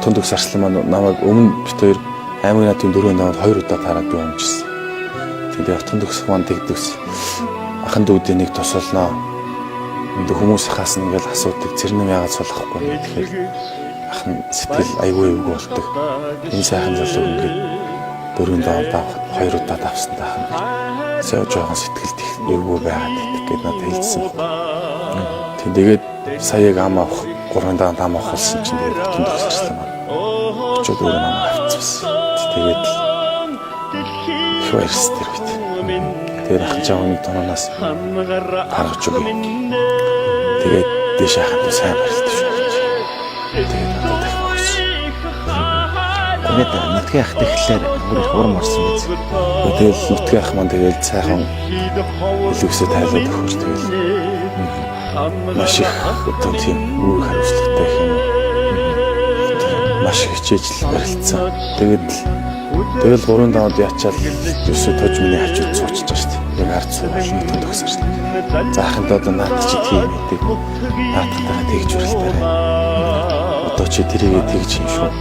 Отгон төгс арслан маань намайг өмнө бит хоёр аймгийн наадмын 4 даваад 2 удаа тараад би өмжсөн. Тэгээд отгон төгс маань тэгдэгс ахан дүүдээ нэг тусалнаа. Энд хүмүүс хаас ингээл асуудаг зэрнэм яагаад суулгахгүй юм тэгэхээр ахан сэтгэл айгүй эвгүй болдог. Энэ сайхан залуу ингээд 4 даваад 2 удаа давсан таах нь. Сая жоохон сэтгэлд их эвгүй байгаад гэдэг надад хэлсэн. Тэгээд саяг ам авах 3 даваад ам авах болсон чинь тэгээд отгон төгс арслан маань очоод өөрөө намайг авчихсан. Тэгээд их баярс тэр үед. Тэгээд ах чамыг тонооноос харгаж өгье. Тэгээд дэш хахад сайн барилт шүү. Тэгээд одоо дахиад. Тэгээд нутгийн ах тэгэхээр өөр урам орсон биз. Тэгээд нутгийн ах маань тэгээд сайхан илүүсээ тайлаад өгөх тэгэл. Маш их одоо тийм үр хариуцлагатай юм. Маш хичээж л барилцсан. Тэгэл 3 даваад ячаал өсөө тож миний хажууд суучих шүү дээ. Яг ард суугаад нутгийн төгсөж. Зааханд одоо наад чи тийм гэдэг. Наадтайгаа тэгж уралдаарай. Одоо чи тэрийгээ тэгж юм шүү.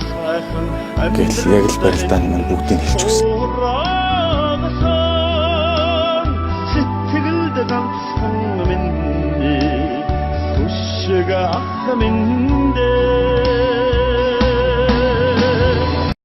Гэтэл яг л барилдаан маань бүгдийг хэлж өгсөн. Сэтгэлд ганцхан минь түшиг ах минь